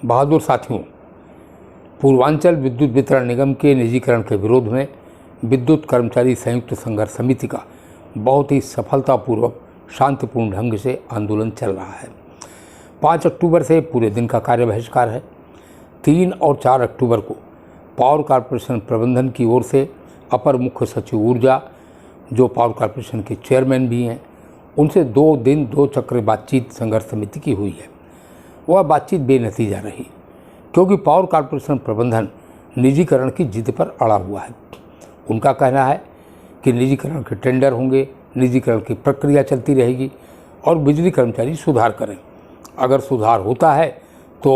बहादुर साथियों, पूर्वांचल विद्युत वितरण निगम के निजीकरण के विरोध में विद्युत कर्मचारी संयुक्त संघर्ष समिति का बहुत ही सफलतापूर्वक शांतिपूर्ण ढंग से आंदोलन चल रहा है। 5 अक्टूबर से पूरे दिन का कार्य बहिष्कार है। 3 और 4 अक्टूबर को पावर कॉरपोरेशन प्रबंधन की ओर से अपर मुख्य सचिव ऊर्जा, जो पावर कॉरपोरेशन के चेयरमैन भी हैं, उनसे 2 दिन 2 चक्र बातचीत संघर्ष समिति की हुई है। वह बातचीत बेनतीजा रही क्योंकि पावर कॉरपोरेशन प्रबंधन निजीकरण की जिद पर अड़ा हुआ है। उनका कहना है कि निजीकरण के टेंडर होंगे, निजीकरण की प्रक्रिया चलती रहेगी और बिजली कर्मचारी सुधार करें। अगर सुधार होता है तो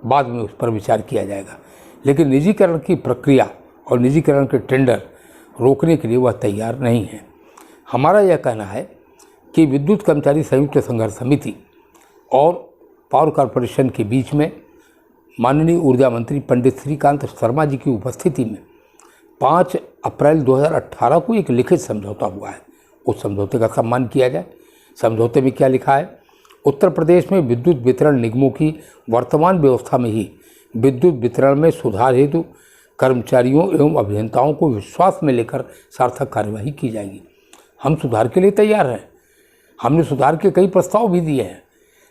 बाद में उस पर विचार किया जाएगा, लेकिन निजीकरण की प्रक्रिया और निजीकरण के टेंडर रोकने के लिए वह तैयार नहीं है। हमारा यह कहना है कि विद्युत कर्मचारी संयुक्त संघर्ष समिति और पावर कॉरपोरेशन के बीच में माननीय ऊर्जा मंत्री पंडित श्रीकांत शर्मा जी की उपस्थिति में 5 अप्रैल 2018 को एक लिखित समझौता हुआ है। उस समझौते का सम्मान किया जाए। समझौते में क्या लिखा है? उत्तर प्रदेश में विद्युत वितरण निगमों की वर्तमान व्यवस्था में ही विद्युत वितरण में सुधार हेतु कर्मचारियों एवं अभियंताओं को विश्वास में लेकर सार्थक कार्यवाही की जाएगी। हम सुधार के लिए तैयार हैं। हमने सुधार के कई प्रस्ताव भी दिए हैं,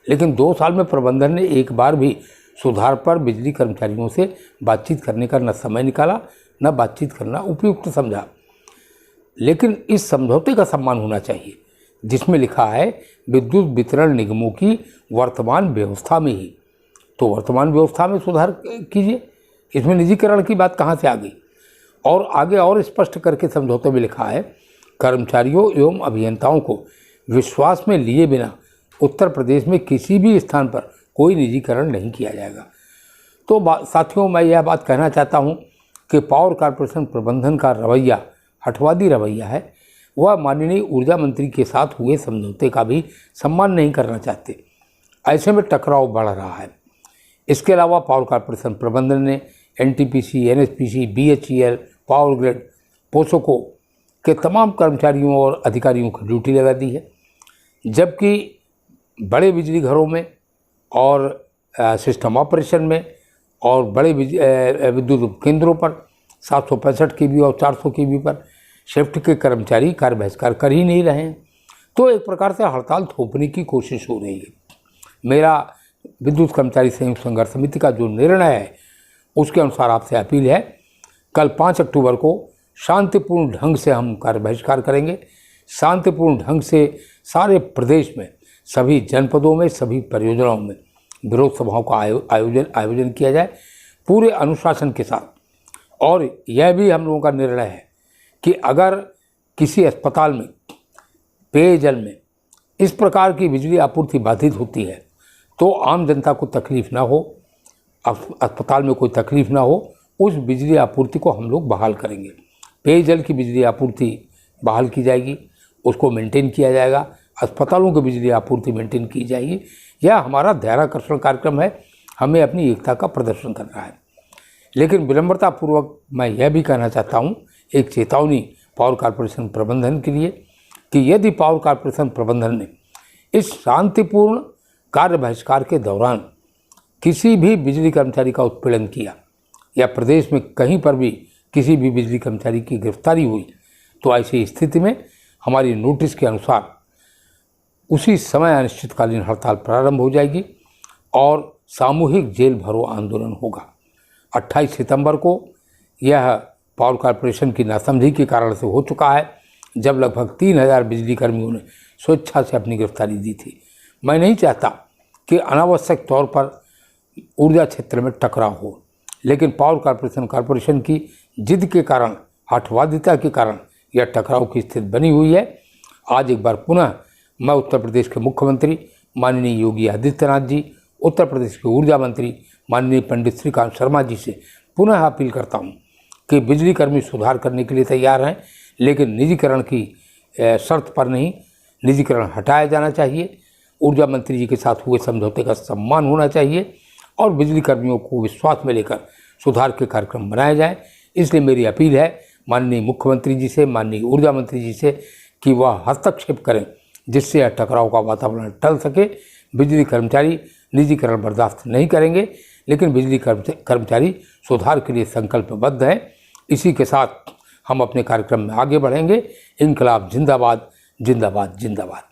लेकिन 2 साल में प्रबंधन ने एक बार भी सुधार पर बिजली कर्मचारियों से बातचीत करने का न समय निकाला, न बातचीत करना उपयुक्त समझा। लेकिन इस समझौते का सम्मान होना चाहिए जिसमें लिखा है विद्युत वितरण निगमों की वर्तमान व्यवस्था में ही। तो वर्तमान व्यवस्था में सुधार कीजिए। इसमें निजीकरण की बात कहाँ से आ गई? और आगे और स्पष्ट करके समझौते में लिखा है कर्मचारियों एवं अभियंताओं को विश्वास में लिए बिना उत्तर प्रदेश में किसी भी स्थान पर कोई निजीकरण नहीं किया जाएगा। तो साथियों, मैं यह बात कहना चाहता हूं कि पावर कॉरपोरेशन प्रबंधन का रवैया हठवादी रवैया है। वह माननीय ऊर्जा मंत्री के साथ हुए समझौते का भी सम्मान नहीं करना चाहते। ऐसे में टकराव बढ़ रहा है। इसके अलावा पावर कॉरपोरेशन प्रबंधन ने NTPC, NHPC, BHEL, power grid, POSOCO के तमाम कर्मचारियों और अधिकारियों की ड्यूटी लगा दी है, जबकि बड़े बिजली घरों में और सिस्टम ऑपरेशन में और बड़े विद्युत केंद्रों पर 765 केवी और 400 केवी पर शिफ्ट के कर्मचारी कार्य बहिष्कार कर ही नहीं रहे हैं। तो एक प्रकार से हड़ताल थोपने की कोशिश हो रही है। मेरा विद्युत कर्मचारी संयुक्त संघर्ष समिति का जो निर्णय है उसके अनुसार आपसे अपील है, कल 5 अक्टूबर को शांतिपूर्ण ढंग से हम कार्य बहिष्कार करेंगे। शांतिपूर्ण ढंग से सारे प्रदेश में, सभी जनपदों में, सभी परियोजनाओं में विरोध सभाओं का आयोजन किया जाए पूरे अनुशासन के साथ। और यह भी हम लोगों का निर्णय है कि अगर किसी अस्पताल में पेयजल में इस प्रकार की बिजली आपूर्ति बाधित होती है तो आम जनता को तकलीफ ना हो, अस्पताल में कोई तकलीफ ना हो, उस बिजली आपूर्ति को हम लोग बहाल करेंगे। पेयजल की बिजली आपूर्ति बहाल की जाएगी, उसको मेंटेन किया जाएगा। अस्पतालों की बिजली आपूर्ति मेंटेन की जाएगी। यह हमारा ध्यानाकर्षण कार्यक्रम है। हमें अपनी एकता का प्रदर्शन करना है। लेकिन विनम्रतापूर्वक मैं यह भी कहना चाहता हूँ, एक चेतावनी पावर कॉरपोरेशन प्रबंधन के लिए, कि यदि पावर कॉरपोरेशन प्रबंधन ने इस शांतिपूर्ण कार्य बहिष्कार के दौरान किसी भी बिजली कर्मचारी का उत्पीड़न किया या प्रदेश में कहीं पर भी किसी भी बिजली कर्मचारी की गिरफ्तारी हुई, तो ऐसी स्थिति में हमारी नोटिस के अनुसार उसी समय अनिश्चितकालीन हड़ताल प्रारंभ हो जाएगी और सामूहिक जेल भरो आंदोलन होगा। 28 सितंबर को यह पावर कॉरपोरेशन की नासमझी के कारण से हो चुका है, जब लगभग 3000 बिजली कर्मियों ने स्वेच्छा से अपनी गिरफ्तारी दी थी। मैं नहीं चाहता कि अनावश्यक तौर पर ऊर्जा क्षेत्र में टकराव हो, लेकिन पावर कॉरपोरेशन की जिद के कारण, हठवादिता के कारण यह टकराव की स्थिति बनी हुई है। आज एक बार पुनः मैं उत्तर प्रदेश के मुख्यमंत्री माननीय योगी आदित्यनाथ जी, उत्तर प्रदेश के ऊर्जा मंत्री माननीय पंडित श्रीकांत शर्मा जी से पुनः अपील करता हूं कि बिजली कर्मी सुधार करने के लिए तैयार हैं, लेकिन निजीकरण की शर्त पर नहीं, निजीकरण हटाया जाना चाहिए। ऊर्जा मंत्री जी के साथ हुए समझौते का सम्मान होना चाहिए और बिजली कर्मियों को विश्वास में लेकर सुधार के कार्यक्रम बनाए जाए। इसलिए मेरी अपील है माननीय मुख्यमंत्री जी से, माननीय ऊर्जा मंत्री जी से कि वह हस्तक्षेप करें जिससे यह टकराव का वातावरण टल सके। बिजली कर्मचारी निजीकरण बर्दाश्त नहीं करेंगे, लेकिन बिजली कर्मचारी सुधार के लिए संकल्पबद्ध हैं। इसी के साथ हम अपने कार्यक्रम में आगे बढ़ेंगे। इनकलाब जिंदाबाद जिंदाबाद जिंदाबाद।